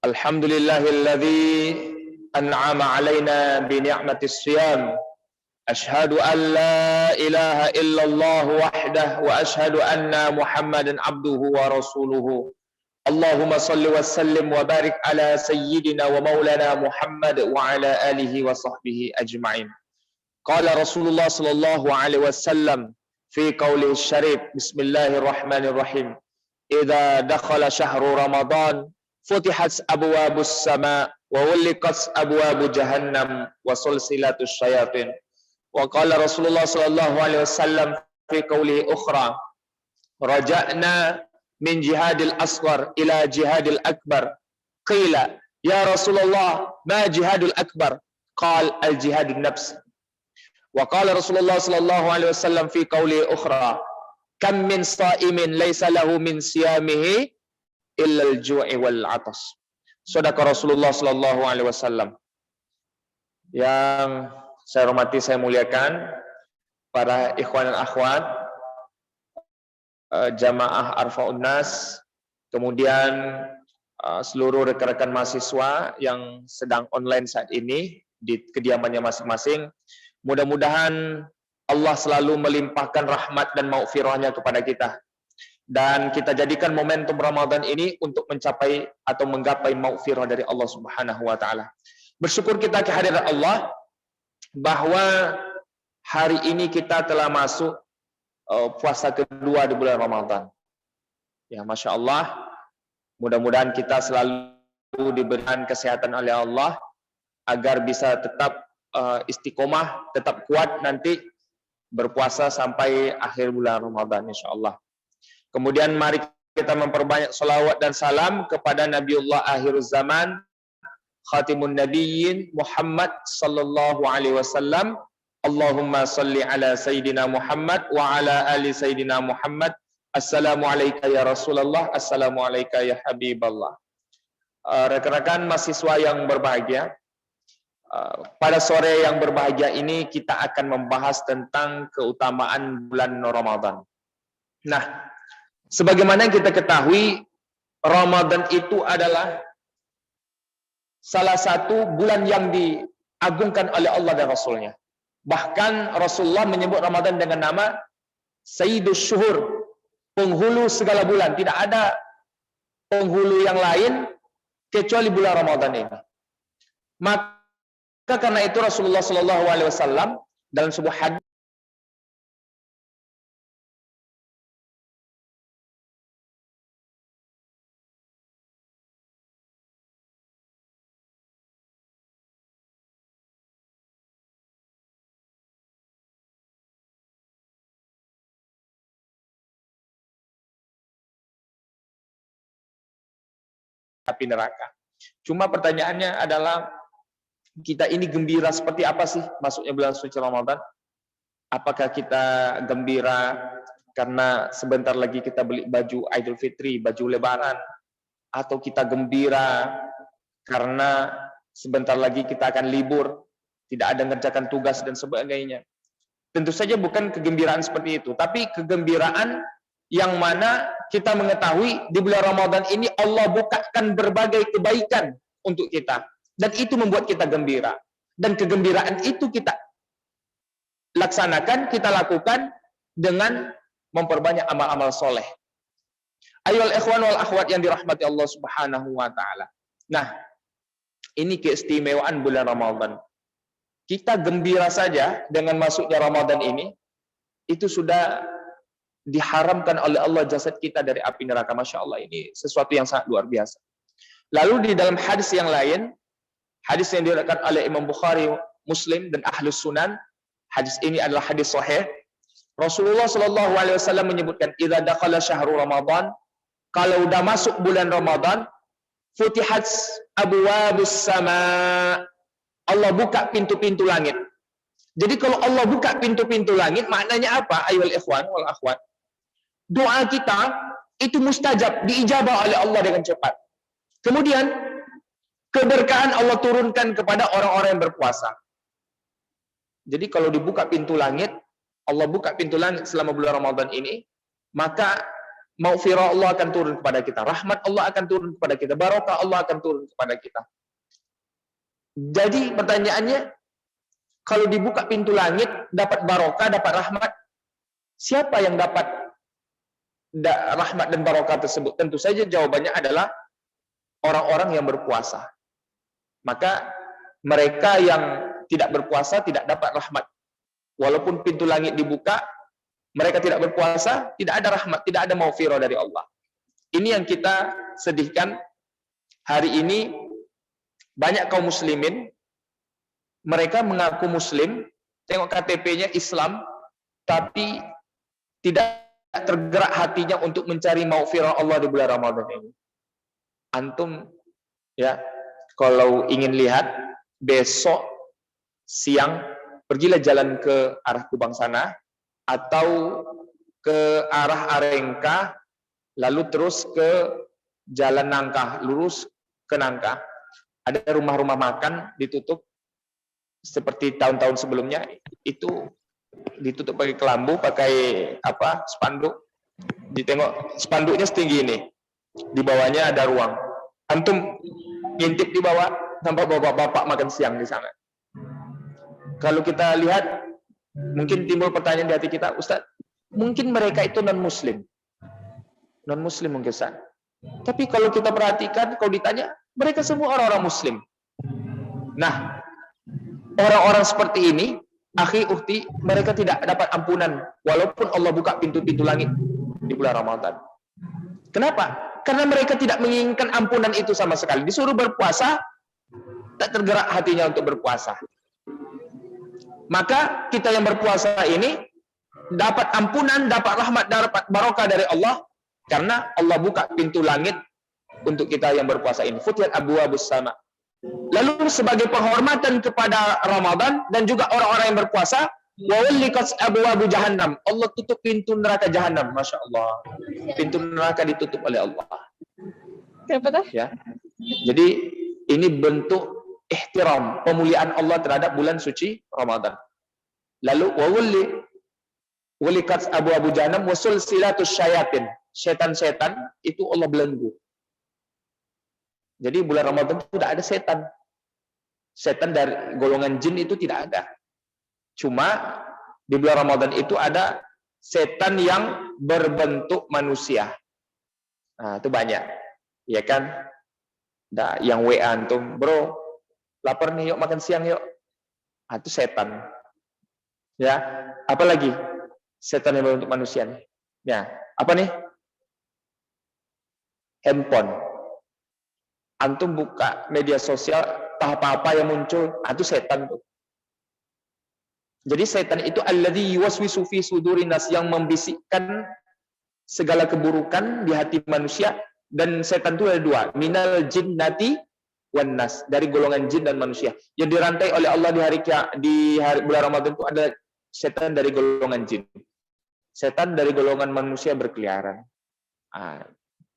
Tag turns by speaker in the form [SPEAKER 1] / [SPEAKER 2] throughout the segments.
[SPEAKER 1] Alhamdulillahilladzi an'ama alaina bi ni'matis siyam. Ashhadu an la ilaha illallah wahdah wa ashhadu anna Muhammadan abduhu wa rasuluhu. Allahumma salli wa sallim wa barik ala sayyidina wa maulana Muhammad wa ala alihi wa sahbihi ajma'in. Qala Rasulullah sallallahu alaihi wasallam fi qawlihi syarif, bismillahirrahmanirrahim. Idza dakhala syahru Ramadan futihat abwabus sama wa wuliqat abwabu jahannam wa sulsilatus syayatin. Wa qala Rasulullah sallallahu alaihi wasallam fi qawlihi ukhra, raja'na min jihadil asghar ila jihadil akbar. Qila ya Rasulullah ma jihadul akbar? Qala al jihadun nafs. Wa qala Rasulullah sallallahu alaihi wasallam fi qawlihi ukhra, kam min sha'imin laysa lahu min siyamihi illa al-ju'i wal 'atas. Shadaqa Rasulullah sallallahu alaihi wasallam. Yang saya hormati, saya muliakan para ikhwan dan akhwat, jamaah Arfa'un Nas, kemudian seluruh rekan-rekan mahasiswa yang sedang online saat ini di kediamannya masing-masing. Mudah-mudahan Allah selalu melimpahkan rahmat dan maghfirahnya kepada kita. Dan kita jadikan momentum Ramadan ini untuk mencapai atau menggapai maghfirah dari Allah Subhanahu wa taala. Bersyukur kita kehadiran Allah bahwa hari ini kita telah masuk puasa kedua di bulan Ramadan. Ya, Masya Allah, mudah-mudahan kita selalu diberikan kesehatan oleh Allah agar bisa tetap istiqomah, tetap kuat nanti berpuasa sampai akhir bulan Ramadan insyaallah. Kemudian mari kita memperbanyak salawat dan salam kepada Nabiullah akhiruz zaman, khatimun nabiyyin Muhammad sallallahu alaihi wasallam. Allahumma salli ala sayyidina Muhammad wa ala ali sayyidina Muhammad. Assalamu alayka ya Rasulullah, assalamu alayka ya Habiballah. Rekan-rekan mahasiswa yang berbahagia, pada sore yang berbahagia ini kita akan membahas tentang keutamaan bulan Ramadan. Nah, sebagaimana yang kita ketahui, Ramadan itu adalah salah satu bulan yang diagungkan oleh Allah dan Rasulnya. Bahkan Rasulullah menyebut Ramadan dengan nama Sayyidus Syuhur, penghulu segala bulan. Tidak ada penghulu yang lain kecuali bulan Ramadan ini. Maka karena itu Rasulullah Shallallahu Alaihi Wasallam dalam sebuah hadis api neraka. Cuma pertanyaannya adalah, kita ini gembira seperti apa sih masuknya bulan suci Ramadan? Apakah kita gembira karena sebentar lagi kita beli baju Idul Fitri, baju Lebaran, atau kita gembira karena sebentar lagi kita akan libur, tidak ada ngerjakan tugas dan sebagainya? Tentu saja bukan kegembiraan seperti itu, tapi kegembiraan yang mana kita mengetahui di bulan Ramadan ini Allah bukakan berbagai kebaikan untuk kita. Dan itu membuat kita gembira. Dan kegembiraan itu kita laksanakan, kita lakukan dengan memperbanyak amal-amal soleh. Ayyuhal ikhwan wal akhwat yang dirahmati Allah Subhanahu wa ta'ala. Nah, ini keistimewaan bulan Ramadan. Kita gembira saja dengan masuknya Ramadan ini, itu sudah diharamkan oleh Allah jasad kita dari api neraka. Masya Allah, ini sesuatu yang sangat luar biasa. Lalu di dalam hadis yang lain, hadis yang diriwayatkan oleh Imam Bukhari, Muslim dan Ahlus Sunan, hadis ini adalah hadis sahih. Rasulullah Shallallahu Alaihi Wasallam menyebutkan, idza dakhala syahrul Ramadan, kalau udah masuk bulan Ramadan, futihat abwabus sama, Allah buka pintu-pintu langit. Jadi kalau Allah buka pintu-pintu langit, maknanya apa? Ayyuhal ikhwan wal akhwat, doa kita itu mustajab, diijabah oleh Allah dengan cepat. Kemudian keberkahan Allah turunkan kepada orang-orang yang berpuasa. Jadi kalau dibuka pintu langit, Allah buka pintu langit selama bulan Ramadan ini, maka maghfirah Allah akan turun kepada kita, rahmat Allah akan turun kepada kita, barakah Allah akan turun kepada kita. Jadi pertanyaannya, kalau dibuka pintu langit, dapat barokah, dapat rahmat, siapa yang dapat rahmat dan barokah tersebut? Tentu saja jawabannya adalah orang-orang yang berpuasa. Maka mereka yang tidak berpuasa tidak dapat rahmat. Walaupun pintu langit dibuka, mereka tidak berpuasa, tidak ada rahmat, tidak ada maghfirah dari Allah. Ini yang kita sedihkan. Hari ini banyak kaum muslimin, mereka mengaku muslim, tengok KTP-nya Islam, tapi tidak tergerak hatinya untuk mencari maghfirah Allah di bulan Ramadan ini. Antum ya, kalau ingin lihat besok siang, pergilah jalan ke arah Kubang sana atau ke arah Arengka, lalu terus ke Jalan Nangka, lurus ke Nangka. Ada rumah-rumah makan ditutup seperti tahun-tahun sebelumnya, itu ditutup pakai kelambu, pakai apa, spanduk. Ditengok spanduknya setinggi ini, di bawahnya ada ruang. Antum ngintip di bawah, tampak bapak-bapak makan siang di sana. Kalau kita lihat, mungkin timbul pertanyaan di hati kita, Ustaz, mungkin mereka itu non-muslim. Non-muslim mungkin, Ustaz. Tapi kalau kita perhatikan, kalau ditanya, mereka semua orang-orang muslim. Nah, orang-orang seperti ini, akhi ukhti, mereka tidak dapat ampunan walaupun Allah buka pintu-pintu langit di bulan Ramadan. Kenapa? Karena mereka tidak menginginkan ampunan itu sama sekali. Disuruh berpuasa, tak tergerak hatinya untuk berpuasa. Maka kita yang berpuasa ini dapat ampunan, dapat rahmat, dapat barokah dari Allah karena Allah buka pintu langit untuk kita yang berpuasa ini. Futihat abwaabus sama. Lalu sebagai penghormatan kepada Ramadan dan juga orang-orang yang berpuasa, wa ulliqat abwaabu jahannam. Allah tutup pintu neraka jahannam. Masya Allah. Pintu neraka ditutup oleh Allah.
[SPEAKER 2] Kenapa tuh?
[SPEAKER 1] Ya. Jadi ini bentuk ihtiram, pemuliaan Allah terhadap bulan suci Ramadan. Lalu wa ulliqat abwaabu jahannam wa sulsilatus syayatin. Setan-setan itu Allah belenggu. Jadi bulan Ramadan itu tidak ada setan. Setan dari golongan jin itu tidak ada. Cuma di bulan Ramadan itu ada setan yang berbentuk manusia. Nah, itu banyak. Ya kan? Nah, yang WA antum, bro, lapar nih, yuk makan siang yuk. Nah, itu setan. Ya, apalagi setan yang berbentuk manusia nih. Ya, apa nih? Handphone. Antum buka media sosial, apa-apa yang muncul, itu setan tuh. Jadi setan itu alladzi yuwaswisu fi sudurin nas, yang membisikkan segala keburukan di hati manusia. Dan setan itu ada dua, minal jinnati wan nas, dari golongan jin dan manusia. Yang dirantai oleh Allah di hari bulan Ramadan itu ada setan dari golongan jin. Setan dari golongan manusia berkeliaran.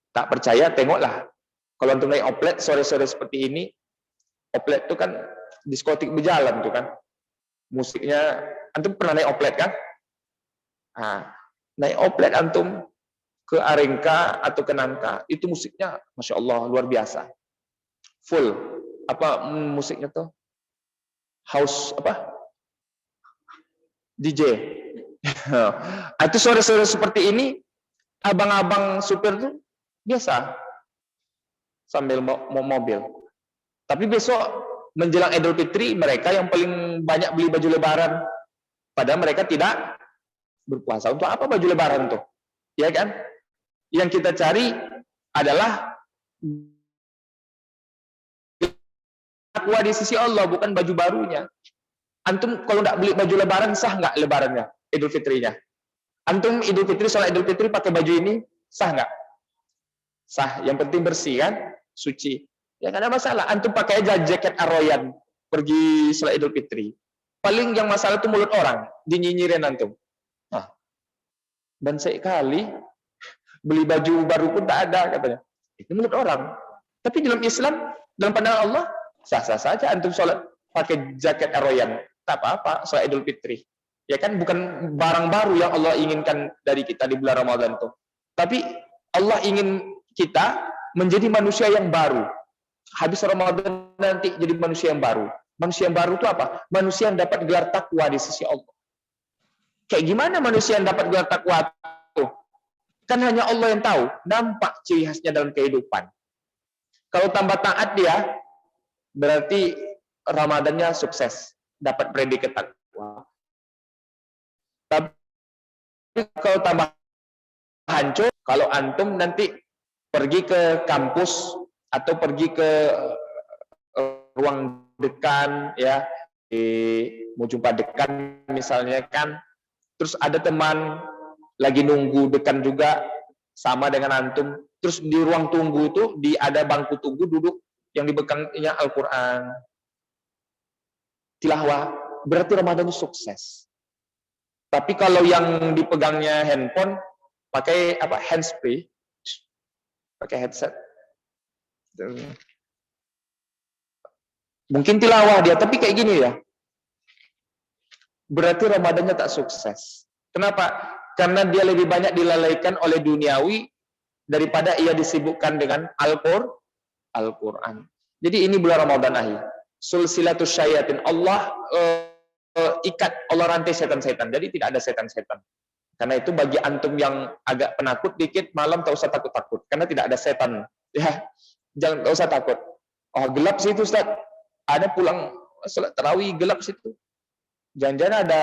[SPEAKER 1] Tak percaya, tengoklah. Kalau antum naik oplet sore-sore seperti ini, oplet itu kan diskotik berjalan tuh kan. Musiknya, antum pernah naik oplet kan? Naik oplet antum ke Arengka atau ke Nangka, itu musiknya Masya Allah luar biasa. Full. Apa musiknya tuh? House apa? DJ. Itu sore-sore seperti ini, abang-abang supir tuh biasa sambil mau mobil. Tapi besok menjelang Idul Fitri, mereka yang paling banyak beli baju lebaran, padahal mereka tidak berpuasa. Untuk apa baju lebaran tuh? Ya kan? Yang kita cari adalah takwa di sisi Allah, bukan baju barunya. Antum kalau nggak beli baju lebaran, sah nggak lebarannya, Idul Fitrinya? Antum Idul Fitri, sholat Idul Fitri pakai baju ini, sah nggak? Sah, yang penting bersih kan, suci. Ya nggak ada masalah. Antum pakai aja jaket Aroyan pergi sholat Idul Fitri. Paling yang masalah itu mulut orang, dinyinyirin antum. Dan sekali beli baju baru pun tak ada katanya. Itu mulut orang. Tapi dalam Islam, dalam pandangan Allah, sah-sah saja antum sholat pakai jaket Aroyan, tak apa-apa sholat Idul Fitri. Ya kan, bukan barang baru yang Allah inginkan dari kita di bulan Ramadan itu. Tapi Allah ingin kita menjadi manusia yang baru. Habis Ramadan nanti jadi manusia yang baru. Manusia yang baru itu apa? Manusia yang dapat gelar takwa di sisi Allah. Kayak gimana manusia yang dapat gelar takwa itu? Kan hanya Allah yang tahu. Nampak ciri khasnya dalam kehidupan. Kalau tambah taat dia, berarti Ramadannya sukses. Dapat predikat takwa. Tapi kalau tambah hancur, kalau antum nanti pergi ke kampus atau pergi ke ruang dekan, ya, mau jumpa dekan misalnya kan, terus ada teman lagi nunggu dekan juga sama dengan antum, terus di ruang tunggu itu ada bangku tunggu duduk yang dibekangnya Al-Quran, tilawah, berarti Ramadan itu sukses. Tapi kalau yang dipegangnya handphone, pakai apa, handsfree, pakai headset, mungkin tilawah dia, tapi kayak gini ya, berarti Ramadannya tak sukses. Kenapa? Karena dia lebih banyak dilalaikan oleh duniawi daripada ia disibukkan dengan Al-Quran. Jadi ini bulan Ramadan akhir. Sulsilatus syayatin, Allah ikat, Allah rantai setan-setan. Jadi tidak ada setan-setan. Karena itu bagi antum yang agak penakut dikit, malam tak usah takut-takut. Karena tidak ada setan. Ya, jangan, tak usah takut. Oh, gelap situ Ustaz. Ada pulang salat tarawih gelap situ. Jangan-jangan ada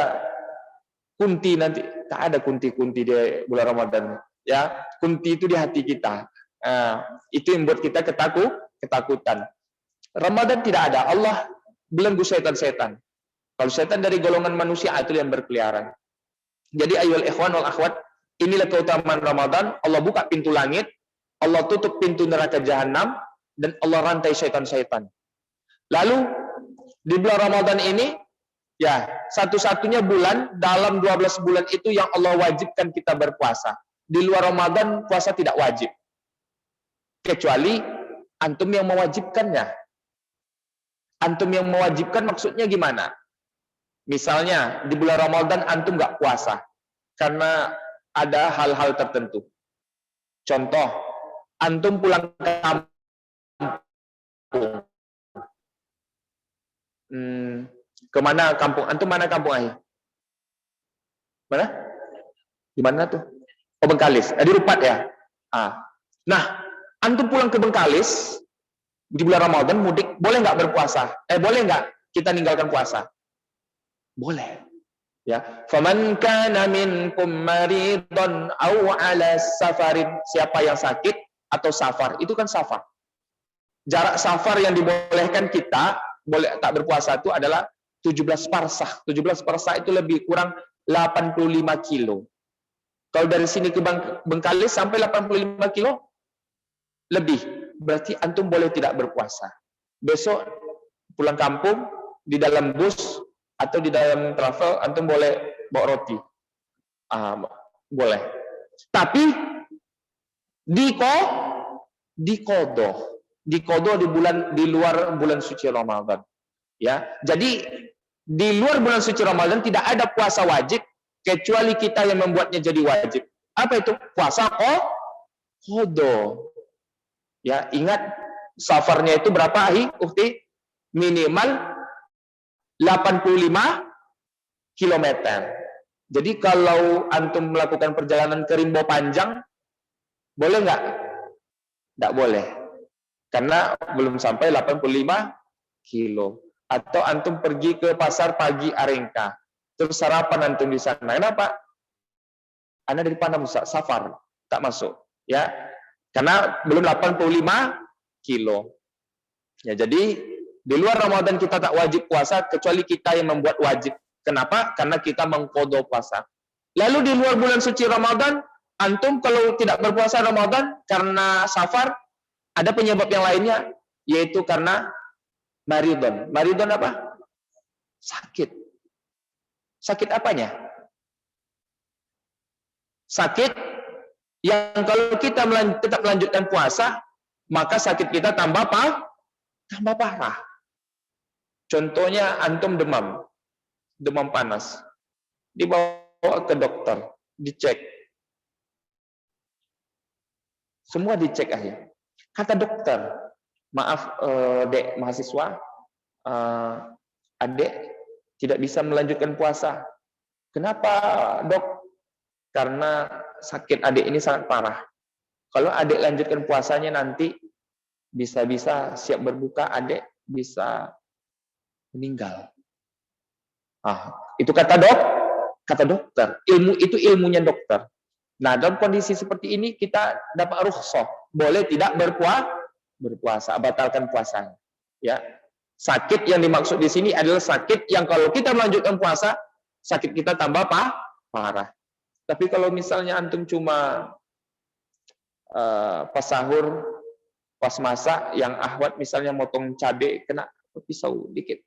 [SPEAKER 1] kunti nanti. Tak ada kunti-kunti di bulan Ramadan. Ya, kunti itu di hati kita. Itu yang buat kita ketakutan. Ramadan tidak ada. Allah belenggu setan-setan. Kalau setan dari golongan manusia itu yang berkeliaran. Jadi ayyuhal ikhwan wal akhwat, inilah keutamaan Ramadan. Allah buka pintu langit, Allah tutup pintu neraka jahanam, dan Allah rantai setan-setan. Lalu di bulan Ramadan ini, ya, satu-satunya bulan dalam 12 bulan itu yang Allah wajibkan kita berpuasa. Di luar Ramadan puasa tidak wajib. Kecuali antum yang mewajibkannya. Antum yang mewajibkan maksudnya gimana? Misalnya di bulan Ramadan antum nggak puasa karena ada hal-hal tertentu. Contoh, antum pulang ke kampung. Kemana kampung? Antum mana kampung akhir? Mana? Di mana tuh? Oh, Bengkalis. Di Rupat ya. Nah, antum pulang ke Bengkalis di bulan Ramadan mudik, boleh nggak berpuasa? Boleh nggak kita ninggalkan puasa? Boleh. Ya, faman kana minkum maridun aw ala safarin, siapa yang sakit atau safar, itu kan safar. Jarak safar yang dibolehkan kita boleh tak berpuasa itu adalah 17 parsah. 17 parsah itu lebih kurang 85 kilo. Kalau dari sini ke Bengkalis sampai 85 kilo lebih, berarti antum boleh tidak berpuasa. Besok pulang kampung di dalam bus atau di dalam travel, antum boleh bawa roti. Boleh. Tapi dikodo di luar bulan suci Ramadan. Ya. Jadi di luar bulan suci Ramadan tidak ada puasa wajib kecuali kita yang membuatnya jadi wajib. Apa itu? Puasa kodo. Ya, ingat safarnya itu berapa, Ukti? Minimal 85 km. Jadi kalau antum melakukan perjalanan ke Rimbo Panjang, boleh nggak? Nggak boleh. Karena belum sampai 85 kilo. Atau antum pergi ke pasar pagi Arengka, terus sarapan antum di sana. Kenapa? Anda dari Panam, safar, tak masuk. Ya, karena belum 85 kilo. Ya, jadi di luar Ramadan kita tak wajib puasa kecuali kita yang membuat wajib. Kenapa? Karena kita mengqadha puasa. Lalu di luar bulan suci Ramadan, antum kalau tidak berpuasa Ramadan karena safar, ada penyebab yang lainnya, yaitu karena maridun. Maridun apa? Sakit. Sakit apanya? Sakit yang kalau kita tetap melanjutkan puasa, maka sakit kita tambah parah. Contohnya antum demam panas, dibawa ke dokter, dicek, Semua dicek akhirnya. Kata dokter, maaf dek mahasiswa, adik tidak bisa melanjutkan puasa. Kenapa dok? Karena sakit adik ini sangat parah. Kalau adik lanjutkan puasanya nanti bisa-bisa siap berbuka adik bisa meninggal. Itu kata dokter. Ilmu itu ilmunya dokter. Nah, dalam kondisi seperti ini kita dapat rukhsah, boleh tidak berpuasa, batalkan puasanya. Ya. Sakit yang dimaksud di sini adalah sakit yang kalau kita melanjutkan puasa, sakit kita tambah parah. Tapi kalau misalnya antum cuma pas sahur, pas masak, yang ahwat misalnya motong cabai kena pisau dikit.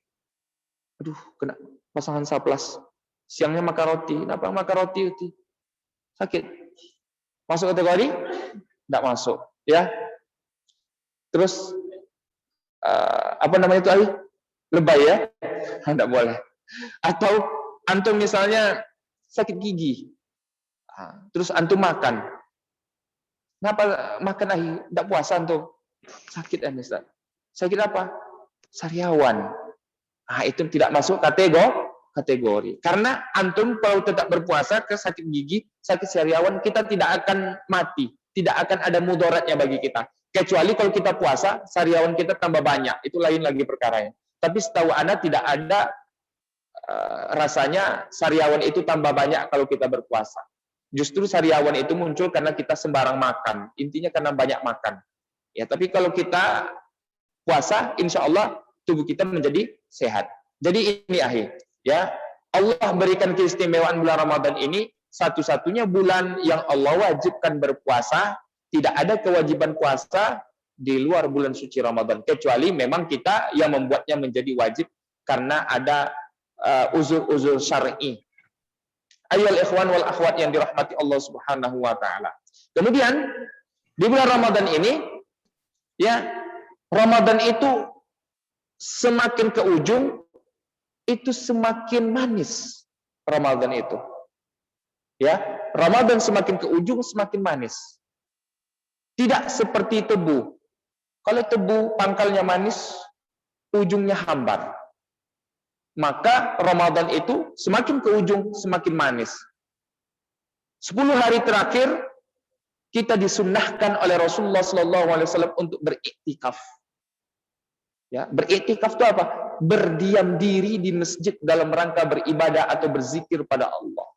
[SPEAKER 1] Aduh, kena pasangan saplas. Siangnya makan roti, kenapa makan roti? Sakit. Masuk kategori? Tidak masuk, ya. Terus apa namanya itu Ali? Lebay ya? Tidak boleh. Atau antum misalnya sakit gigi, terus antum makan. Kenapa makan ahi? Tidak puasa antum? Sakit Ustaz. Sakit apa? Sariawan. Itu tidak masuk kategori. Karena antum kalau tetap berpuasa ke sakit gigi, sakit sariawan, kita tidak akan mati, tidak akan ada mudaratnya bagi kita. Kecuali kalau kita puasa, sariawan kita tambah banyak, itu lain lagi perkaranya. Tapi setahu Anda tidak ada rasanya sariawan itu tambah banyak kalau kita berpuasa. Justru sariawan itu muncul karena kita sembarang makan, intinya karena banyak makan. Ya, tapi kalau kita puasa, insya Allah tubuh kita menjadi sehat. Jadi ini akhir. Ya, Allah berikan keistimewaan bulan Ramadan ini satu-satunya bulan yang Allah wajibkan berpuasa, tidak ada kewajiban puasa di luar bulan suci Ramadan, kecuali memang kita yang membuatnya menjadi wajib karena ada uzur-uzur syar'i. Ayyuhal ikhwan wal akhwat yang dirahmati Allah Subhanahu wa taala. Kemudian di bulan Ramadan ini, ya, Ramadan itu semakin ke ujung itu semakin manis. Ramadan itu, ya, Ramadan semakin ke ujung semakin manis. Tidak seperti tebu. Kalau tebu pangkalnya manis, ujungnya hambar. Maka Ramadan itu semakin ke ujung semakin manis. 10 hari terakhir kita disunnahkan oleh Rasulullah SAW untuk beriktikaf. Ya, beriktikaf itu apa? Berdiam diri di masjid dalam rangka beribadah atau berzikir pada Allah.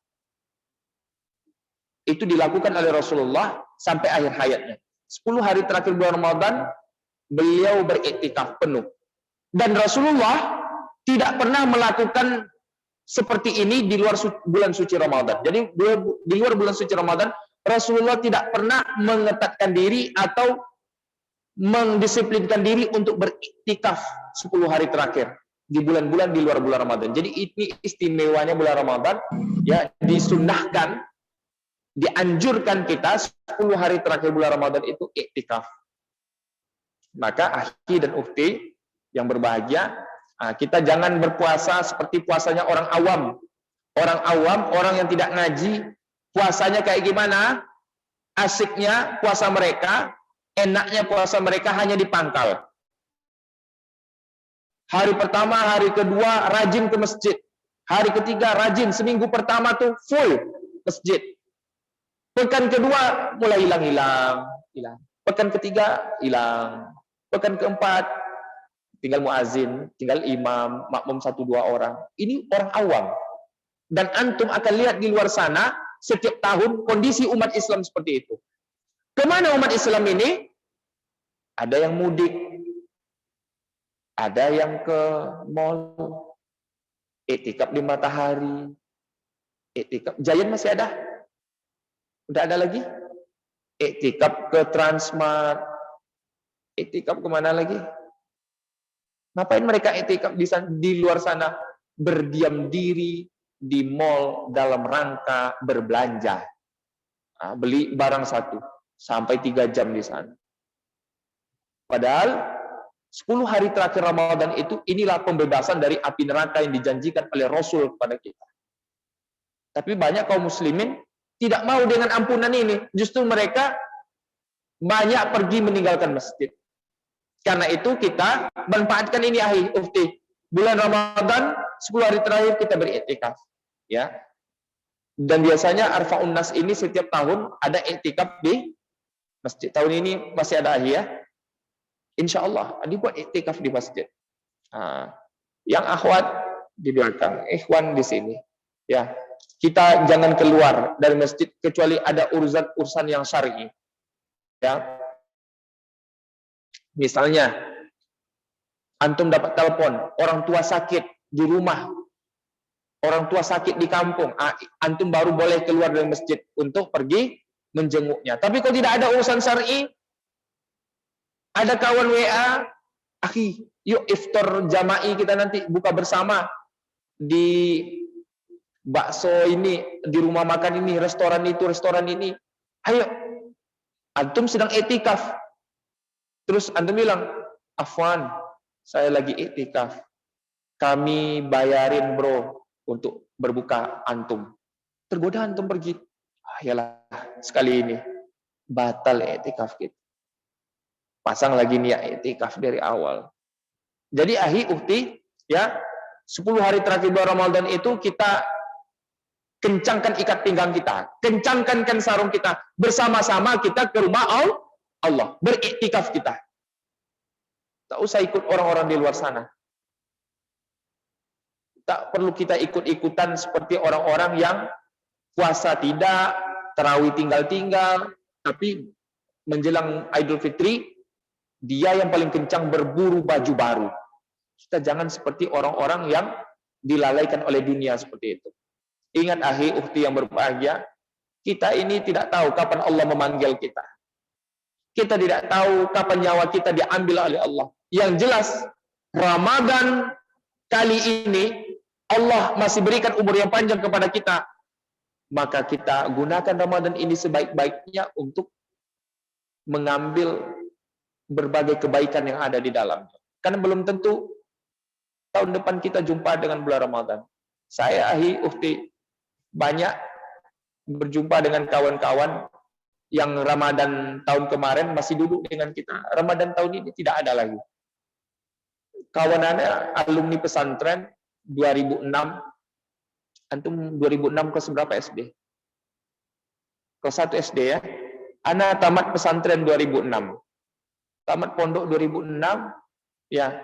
[SPEAKER 1] Itu dilakukan oleh Rasulullah sampai akhir hayatnya. 10 hari terakhir bulan Ramadan, beliau beriktikaf penuh. Dan Rasulullah tidak pernah melakukan seperti ini di luar bulan suci Ramadan. Jadi di luar bulan suci Ramadan, Rasulullah tidak pernah mengetatkan diri atau mendisiplinkan diri untuk beriktikaf 10 hari terakhir di bulan-bulan di luar bulan Ramadan. Jadi ini istimewanya bulan Ramadan, ya, disunnahkan, dianjurkan kita 10 hari terakhir bulan Ramadan itu iktikaf. Maka akhi dan ukhti yang berbahagia, kita jangan berpuasa seperti puasanya orang awam. Orang awam, orang yang tidak ngaji, puasanya kayak gimana? Asiknya puasa mereka, enaknya puasa mereka hanya di pangkal. Hari pertama, hari kedua rajin ke masjid. Hari ketiga rajin, seminggu pertama tuh full masjid. Pekan kedua mulai hilang. Pekan ketiga hilang. Pekan keempat tinggal muazin, tinggal imam, makmum 1-2 orang. Ini orang awam. Dan antum akan lihat di luar sana setiap tahun kondisi umat Islam seperti itu. Kemana umat Islam ini? Ada yang mudik, ada yang ke mall, iktikaf di Matahari, iktikaf Giant masih ada? Udah ada lagi? Iktikaf ke Transmart, iktikaf kemana lagi? Ngapain mereka iktikaf di luar sana? Berdiam diri di mall dalam rangka berbelanja. Beli barang satu, sampai 3 jam di sana. Padahal 10 hari terakhir Ramadan itu, inilah pembebasan dari api neraka yang dijanjikan oleh Rasul kepada kita. Tapi banyak kaum muslimin tidak mau dengan ampunan ini. Justru mereka banyak pergi meninggalkan masjid. Karena itu kita manfaatkan ini Ukti. Bulan Ramadan 10 hari terakhir kita beriktikaf, ya. Dan biasanya Arfa'un Nas ini setiap tahun ada iktikaf di masjid. Tahun ini masih ada ya. Insya Allah dibuat iktikaf di masjid. Nah, yang akhwat di belakang, ikhwan di sini, ya. Kita jangan keluar dari masjid kecuali ada urusan yang syar'i. Ya. Misalnya, antum dapat telepon, orang tua sakit di rumah, orang tua sakit di kampung, antum baru boleh keluar dari masjid untuk pergi menjenguknya. Tapi kalau tidak ada urusan syar'i, ada kawan WA, akhi, yuk iftar jama'i kita nanti buka bersama di bakso ini, di rumah makan ini, restoran itu, restoran ini. Ayo, antum sedang iktikaf. Terus antum bilang, Afwan, saya lagi iktikaf. Kami bayarin bro untuk berbuka antum. Tergoda antum pergi. Yalah, sekali ini batal iktikaf kita. Pasang lagi niat iktikaf dari awal. Jadi ukti, ya, 10 hari terakhir bulan Ramadan itu kita kencangkan ikat pinggang kita, kencangkan sarung kita, bersama-sama kita ke rumah Allah, beriktikaf kita. Tak usah ikut orang-orang di luar sana. Tak perlu kita ikut-ikutan seperti orang-orang yang puasa tidak, tarawih tinggal-tinggal, tapi menjelang Idul Fitri, dia yang paling kencang berburu baju baru. Kita jangan seperti orang-orang yang dilalaikan oleh dunia seperti itu. Ingat ukti yang berbahagia, kita ini tidak tahu kapan Allah memanggil kita. Kita tidak tahu kapan nyawa kita diambil oleh Allah. Yang jelas, Ramadan kali ini Allah masih berikan umur yang panjang kepada kita. Maka kita gunakan Ramadan ini sebaik-baiknya untuk mengambil berbagai kebaikan yang ada di dalamnya. Karena belum tentu tahun depan kita jumpa dengan bulan Ramadan. Saya ukti banyak berjumpa dengan kawan-kawan yang Ramadan tahun kemarin masih duduk dengan kita. Ramadan tahun ini tidak ada lagi. Kawan Anda alumni pesantren 2006. Antum 2006 kelas berapa SD? Kelas 1 SD ya. Ana tamat pesantren 2006. Tamat pondok 2006 ya.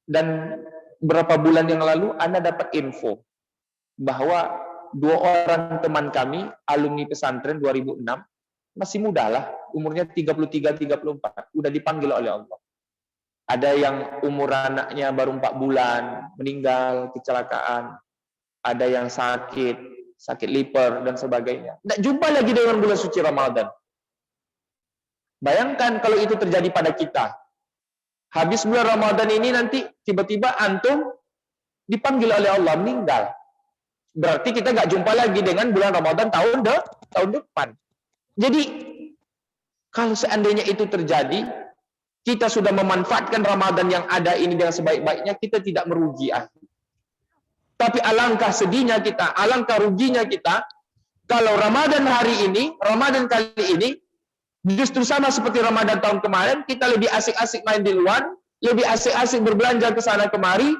[SPEAKER 1] Dan berapa bulan yang lalu Ana dapat info bahwa 2 orang teman kami alumni pesantren 2006 masih muda lah, umurnya 33-34, udah dipanggil oleh Allah. Ada yang umur anaknya baru 4 bulan, meninggal, kecelakaan. Ada yang sakit liver, dan sebagainya. Tidak jumpa lagi dengan bulan suci Ramadan. Bayangkan kalau itu terjadi pada kita. Habis bulan Ramadan ini nanti, tiba-tiba antum dipanggil oleh Allah, meninggal. Berarti kita nggak jumpa lagi dengan bulan Ramadan tahun depan. Jadi, kalau seandainya itu terjadi, kita sudah memanfaatkan Ramadan yang ada ini dengan sebaik-baiknya, kita tidak merugi. Tapi alangkah sedihnya kita, alangkah ruginya kita, kalau Ramadan hari ini, Ramadan kali ini, justru sama seperti Ramadan tahun kemarin, kita lebih asik-asik main di luar, lebih asik-asik berbelanja ke sana kemari,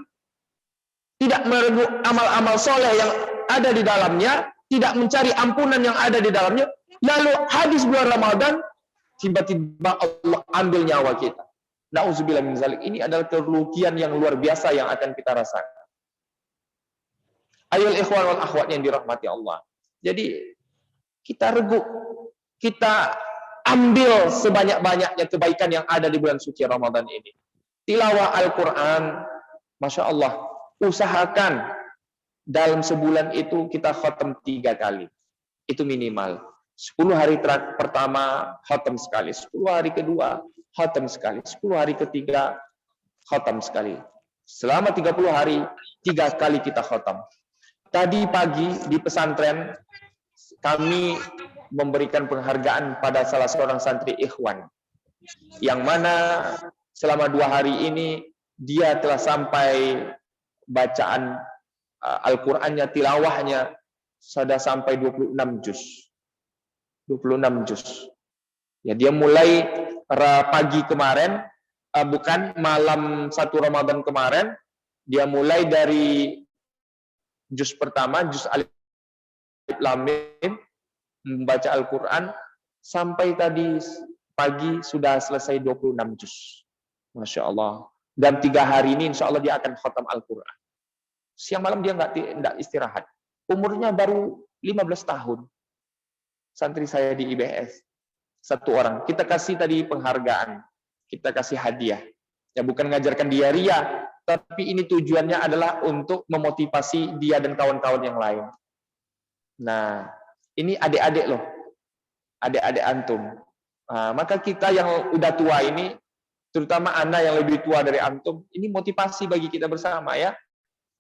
[SPEAKER 1] tidak merenggut amal-amal soleh yang ada di dalamnya, tidak mencari ampunan yang ada di dalamnya, lalu habis bulan Ramadan, tiba-tiba Allah ambil nyawa kita. Nauzubillah min zalik. Ini adalah kerugian yang luar biasa yang akan kita rasakan. Ayol ikhwan wal akhwat yang dirahmati Allah. Jadi kita regu, kita ambil sebanyak-banyaknya kebaikan yang ada di bulan suci Ramadan ini. Tilawah Al-Quran, Masya Allah, usahakan dalam sebulan itu kita khatam 3 kali. Itu minimal. 10 hari pertama khatam sekali, 10 hari kedua khatam sekali, 10 hari ketiga khatam sekali. Selama 30 hari 3 kali kita khatam. Tadi pagi di pesantren kami memberikan penghargaan pada salah seorang santri ikhwan, yang mana selama 2 hari ini dia telah sampai bacaan Al-Qur'annya, tilawahnya sudah sampai 26 juz. 26 juz. Ya, dia mulai pagi kemarin, bukan malam 1 Ramadan kemarin, dia mulai dari juz pertama, juz Alif Lam Mim, membaca Al-Quran, sampai tadi pagi sudah selesai 26 juz. Masya Allah. Dan 3 hari ini insya Allah dia akan khatam Al-Quran. Siang malam dia nggak istirahat. Umurnya baru 15 tahun. Santri saya di IBS. 1 orang. Kita kasih tadi penghargaan. Kita kasih hadiah. Ya, bukan ngajarkan dia ria, tapi ini tujuannya adalah untuk memotivasi dia dan kawan-kawan yang lain. Nah, ini adik-adik loh. Adik-adik antum. Nah, maka kita yang udah tua ini, terutama Anda yang lebih tua dari antum, ini motivasi bagi kita bersama ya.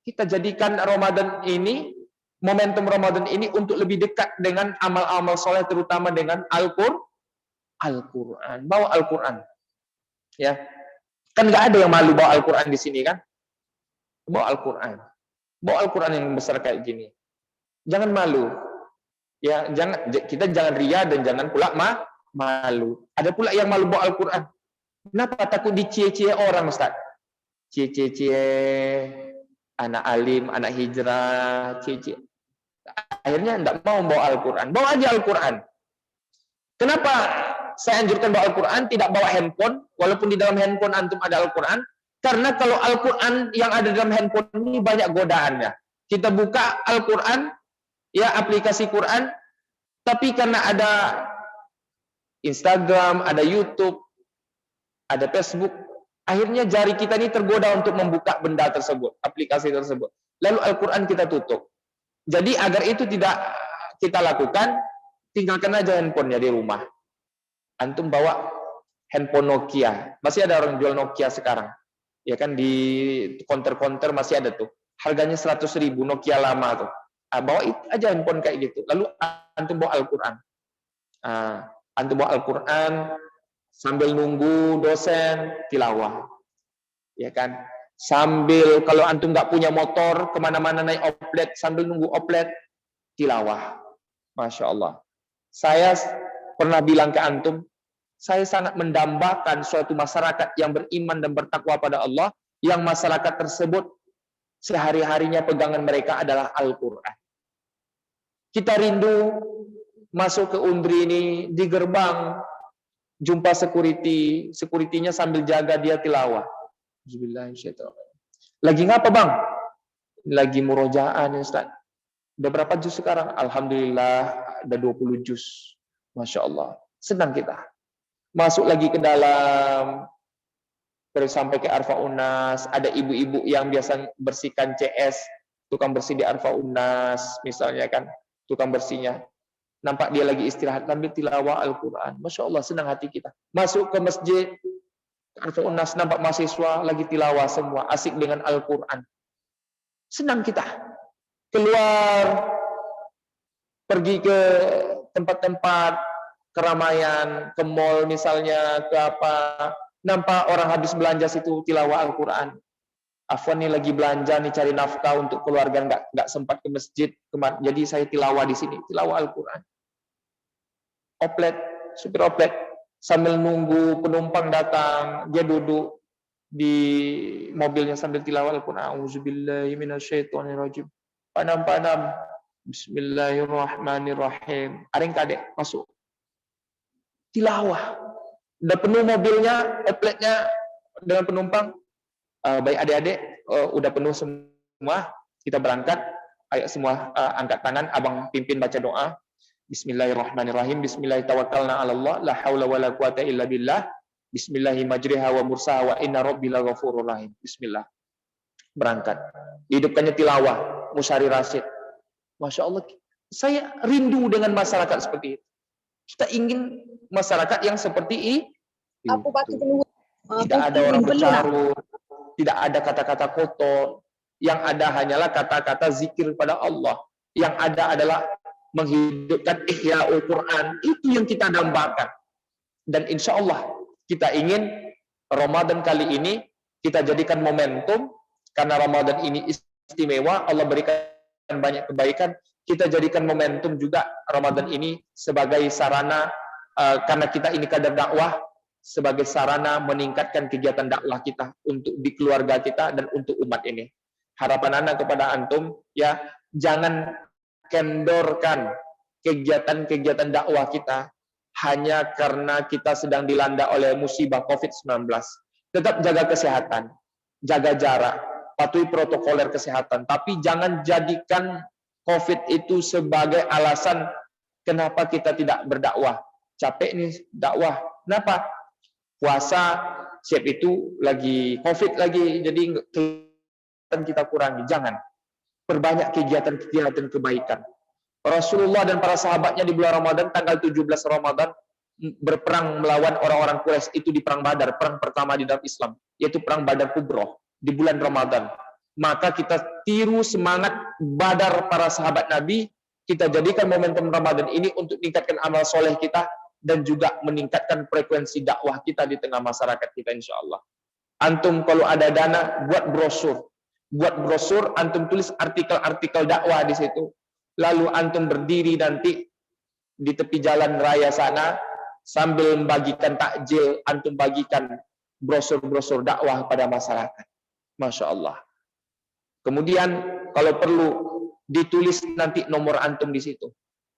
[SPEAKER 1] Kita jadikan Ramadan ini, momentum Ramadan ini untuk lebih dekat dengan amal-amal soleh, terutama dengan Al-Quran. Bawa Al-Quran. Ya. Kan nggak ada yang malu bawa Al-Quran di sini kan? Bawa Al-Quran. Bawa Al-Quran yang besar kayak gini. Jangan malu. Ya, kita jangan ria dan jangan pula malu. Ada pula yang malu bawa Al-Quran. Kenapa takut dicie-cie orang, Ustaz? Cie-cie anak alim, anak hijrah, cie-cie. Akhirnya tidak mau bawa Al-Quran. Bawa aja Al-Quran. Kenapa saya anjurkan bawa Al-Quran, tidak bawa handphone, walaupun di dalam handphone antum ada Al-Quran? Karena kalau Al-Quran yang ada dalam handphone ini banyak godaannya. Kita buka Al-Quran, ya aplikasi Quran, tapi karena ada Instagram, ada YouTube, ada Facebook, akhirnya jari kita ini tergoda untuk membuka benda tersebut, aplikasi tersebut. Lalu Al-Quran kita tutup. Jadi agar itu tidak kita lakukan, tinggalkan aja handphonenya di rumah. Antum bawa handphone Nokia. Masih ada orang jual Nokia sekarang. Ya kan, di counter-counter masih ada tuh. Harganya 100.000 Nokia lama tuh. Bawa itu aja handphone kayak gitu. Lalu antum bawa Al-Quran. Antum bawa Al-Quran sambil nunggu dosen tilawah, ya kan? Sambil kalau antum nggak punya motor kemana-mana naik oplet, sambil nunggu oplet tilawah. Masya Allah. Saya pernah bilang ke antum, saya sangat mendambakan suatu masyarakat yang beriman dan bertakwa pada Allah, yang masyarakat tersebut sehari-harinya pegangan mereka adalah Al-Quran. Kita rindu masuk ke Undri ini, di gerbang jumpa security-nya sambil jaga dia tilawah. Lagi ngapa bang? Lagi murojaah nih Ustaz. Udah berapa juz sekarang? Alhamdulillah ada 20 juz. Masya Allah. Senang kita. Masuk lagi ke dalam, terus sampai ke Arfa Unas. Ada ibu-ibu yang biasa bersihkan CS, tukang bersih di Arfa Unas misalnya kan, tukang bersihnya. Nampak dia lagi istirahat sambil tilawah Al-Quran. Masya Allah, senang hati kita. Masuk ke masjid, Arfa Unas, nampak mahasiswa lagi tilawah semua, asik dengan Al-Quran. Senang kita. Keluar, pergi ke tempat-tempat keramaian, ke mall misalnya, ke apa, nampak orang habis belanja situ tilawah Al-Quran. Afwan nih lagi belanja nih, cari nafkah untuk keluarga, nggak sempat ke masjid, jadi saya tilawah di sini, tilawah Al-Quran. Oplet, supir oplet, sambil nunggu penumpang datang, dia duduk di mobilnya sambil tilawah Al-Quran. Auzubillahi minasyaitonirrajim. Padam-padam. Bismillahirrahmanirrahim. Aring kadek masuk. Tilawah. Udah penuh mobilnya, opletnya dengan penumpang. Baik adik-adik, udah penuh semua, kita berangkat. Ayo semua angkat tangan, abang pimpin baca doa. Bismillahirrahmanirrahim. Bismillahirrahmanirrahim. 'alallah, la haula wala quwata illa billah. Bismillahi majriha wa mursaha wa inna rabbil ghafurur rahim. Bismillah. Berangkat. Dihidupkannya tilawah Musyari Rasyid. Masya Allah, saya rindu dengan masyarakat seperti itu. Kita ingin masyarakat yang seperti itu. Tidak ada orang bercarut, tidak ada kata-kata kotor, yang ada hanyalah kata-kata zikir pada Allah. Yang ada adalah menghidupkan Ihya'ul Quran. Itu yang kita dambakan. Dan insya Allah kita ingin Ramadan kali ini kita jadikan momentum, karena Ramadan ini istimewa, Allah berikan banyak kebaikan. Kita jadikan momentum juga Ramadan ini sebagai sarana karena kita ini kader dakwah, sebagai sarana meningkatkan kegiatan dakwah kita untuk di keluarga kita dan untuk umat ini. Harapan Anda kepada antum, ya, jangan kendorkan kegiatan-kegiatan dakwah kita hanya karena kita sedang dilanda oleh musibah COVID-19. Tetap jaga kesehatan, jaga jarak, patuhi protokoler kesehatan, tapi jangan jadikan COVID itu sebagai alasan kenapa kita tidak berdakwah. Capek nih dakwah. Kenapa? Puasa, siap itu lagi COVID lagi, jadi kegiatan kita kurangi. Jangan. Perbanyak kegiatan-kegiatan kebaikan. Rasulullah dan para sahabatnya di bulan Ramadan, tanggal 17 Ramadan, berperang melawan orang-orang Quraisy itu di perang Badar, perang pertama di dalam Islam, yaitu perang Badar Kubro di bulan Ramadan. Maka kita tiru semangat Badar para sahabat Nabi, kita jadikan momentum Ramadan ini untuk meningkatkan amal soleh kita dan juga meningkatkan frekuensi dakwah kita di tengah masyarakat kita, insya Allah. Antum kalau ada dana, buat brosur, antum tulis artikel-artikel dakwah di situ. Lalu antum berdiri nanti di tepi jalan raya sana, sambil membagikan takjil, antum bagikan brosur-brosur dakwah pada masyarakat. Masya Allah. Kemudian kalau perlu ditulis nanti nomor antum di situ.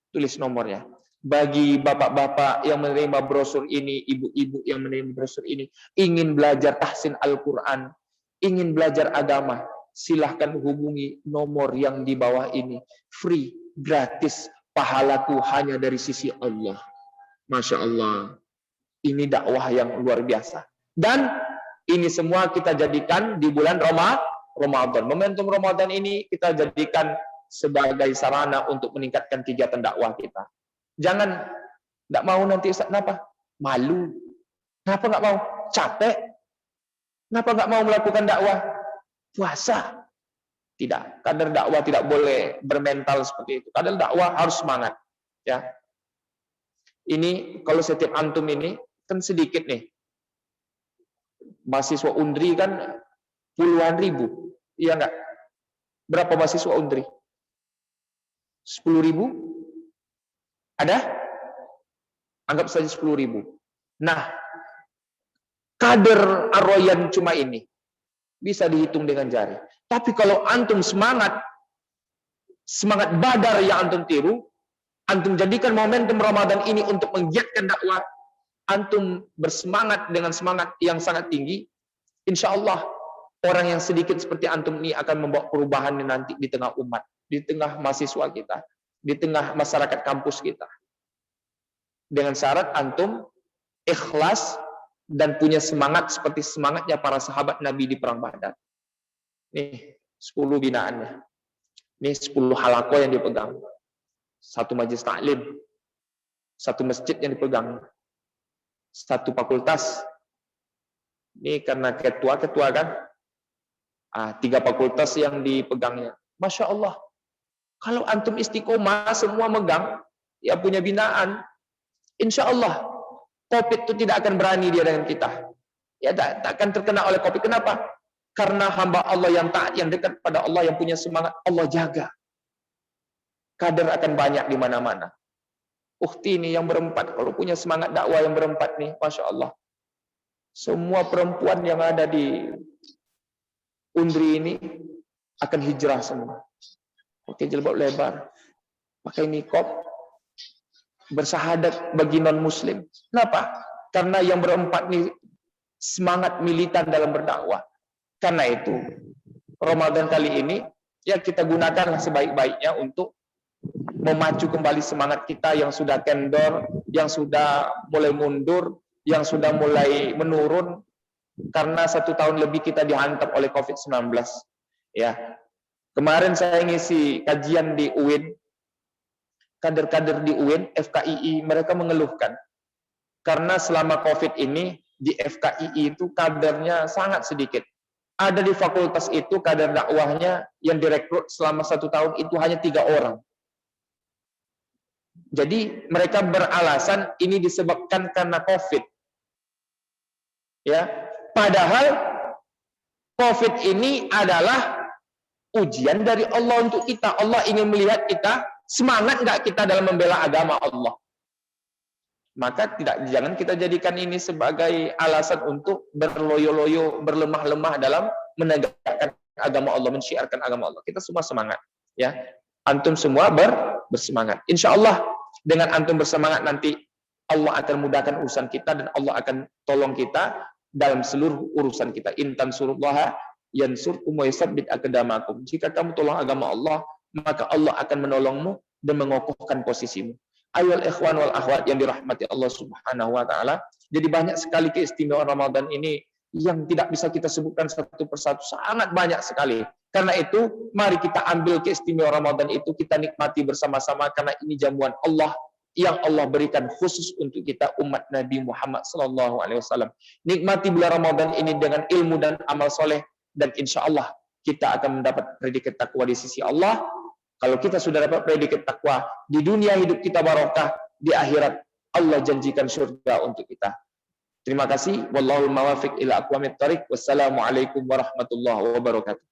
[SPEAKER 1] Tulis nomornya. Bagi bapak-bapak yang menerima brosur ini, ibu-ibu yang menerima brosur ini, ingin belajar tahsin Al-Quran, ingin belajar agama, silahkan hubungi nomor yang di bawah ini. Free, gratis, pahalaku hanya dari sisi Allah. Masya Allah. Ini dakwah yang luar biasa. Dan ini semua kita jadikan di bulan Ramadan. Momentum Ramadan ini kita jadikan sebagai sarana untuk meningkatkan kegiatan dakwah kita. Jangan, tidak mau nanti Ustaz, kenapa? Malu. Kenapa nggak mau? Capek. Kenapa nggak mau melakukan dakwah? Puasa. Tidak. Kader dakwah tidak boleh bermental seperti itu. Kader dakwah harus semangat. Ya. Ini kalau setiap antum ini kan sedikit nih. Mahasiswa Undri kan puluhan ribu. Iya nggak? Berapa mahasiswa Undri? 10.000? Ada? Anggap saja 10.000. Nah, kader Ar-Royan cuma ini. Bisa dihitung dengan jari. Tapi kalau antum semangat Badar yang antum tiru, antum jadikan momentum Ramadan ini untuk menggiatkan dakwah, antum bersemangat dengan semangat yang sangat tinggi, insya Allah orang yang sedikit seperti antum ini akan membawa perubahan nanti di tengah umat, di tengah mahasiswa kita, di tengah masyarakat kampus kita. Dengan syarat antum ikhlas dan punya semangat seperti semangatnya para sahabat Nabi di perang Badar. Nih 10 binaannya. Nih 10 halaqah yang dipegang. 1 majelis taklim. 1 masjid yang dipegang. 1 fakultas. Ini karena ketua-ketua kan. 3 fakultas yang dipegangnya. Masya Allah. Kalau antum istiqomah semua megang, ya punya binaan, insya Allah COVID itu tidak akan berani dia dengan kita. Ya tak akan terkena oleh COVID. Kenapa? Karena hamba Allah yang taat, yang dekat pada Allah, yang punya semangat, Allah jaga. Kader akan banyak di mana-mana. Ukhti ini yang berempat, kalau punya semangat dakwah yang berempat nih, Masya Allah. Semua perempuan yang ada di Undri ini akan hijrah semua. Pakai jilbab lebar, pakai niqab, bersahadat bagi non-muslim. Kenapa? Karena yang berempat ini semangat militan dalam berdakwah. Karena itu, Ramadan kali ini, ya kita gunakan sebaik-baiknya untuk memacu kembali semangat kita yang sudah kendor, yang sudah mulai mundur, yang sudah mulai menurun, karena 1 tahun lebih kita dihantam oleh COVID-19. Ya, kemarin saya ngisi kajian di UIN, kader-kader di UIN, FKII, mereka mengeluhkan. Karena selama COVID ini, di FKII itu kadernya sangat sedikit. Ada di fakultas itu, kader dakwahnya yang direkrut selama 1 tahun itu hanya 3 orang. Jadi mereka beralasan ini disebabkan karena COVID. Ya, padahal COVID ini adalah ujian dari Allah untuk kita. Allah ingin melihat kita semangat nggak kita dalam membela agama Allah. Maka jangan kita jadikan ini sebagai alasan untuk berloyo-loyo, berlemah-lemah dalam menegakkan agama Allah, mensyiarkan agama Allah. Kita semua semangat, ya. Antum semua bersemangat. Insya Allah dengan antum bersemangat nanti Allah akan mudahkan urusan kita dan Allah akan tolong kita dalam seluruh urusan kita. Intan surullaha yansurkum wa yusabbit aqdamakum. Jika kamu tolong agama Allah, maka Allah akan menolongmu dan mengokohkan posisimu. Ayol ikhwan wal akhwat yang dirahmati Allah Subhanahu wa taala. Jadi banyak sekali keistimewaan Ramadan ini yang tidak bisa kita sebutkan satu persatu, sangat banyak sekali. Karena itu, mari kita ambil keistimewaan Ramadan itu, kita nikmati bersama-sama karena ini jamuan Allah yang Allah berikan khusus untuk kita umat Nabi Muhammad sallallahu alaihi wasallam. Nikmati bulan Ramadan ini dengan ilmu dan amal soleh, dan insya Allah kita akan mendapat predikat takwa di sisi Allah. Kalau kita sudah dapat predikat takwa, di dunia hidup kita barokah, di akhirat Allah janjikan surga untuk kita. Terima kasih. Wallahul muwaffiq ila aqwamit thoriq. Wassalamualaikum warahmatullahi wabarakatuh.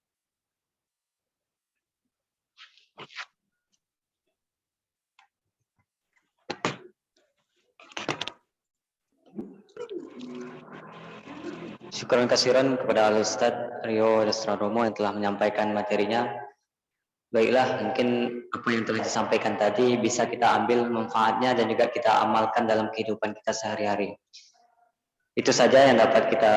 [SPEAKER 3] Syukuran kasiran kepada Al-Ustadz Rio Dasraromo yang telah menyampaikan materinya. Baiklah, mungkin apa yang telah disampaikan tadi bisa kita ambil manfaatnya dan juga kita amalkan dalam kehidupan kita sehari-hari. Itu saja yang dapat kita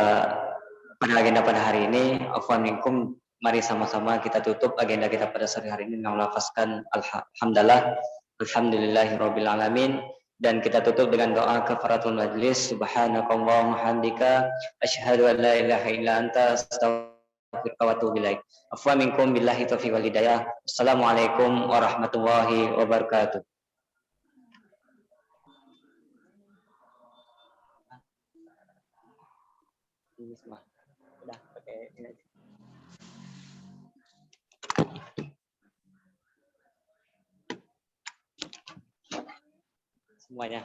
[SPEAKER 3] pada agenda pada hari ini. Afwan minkum, mari sama-sama kita tutup agenda kita pada sore hari ini dengan melafazkan alhamdulillah, alhamdulillahirabbil alamin, dan kita tutup dengan doa kafaratul majlis. Subhanakallahumma hamdika asyhadu an la ilaha illa anta astaghfiruka wa atubu ilaik. Afwan minkum billahi taufiq wal hidayah. Assalamualaikum warahmatullahi wabarakatuh. Udah pakai ini aja. Semuanya.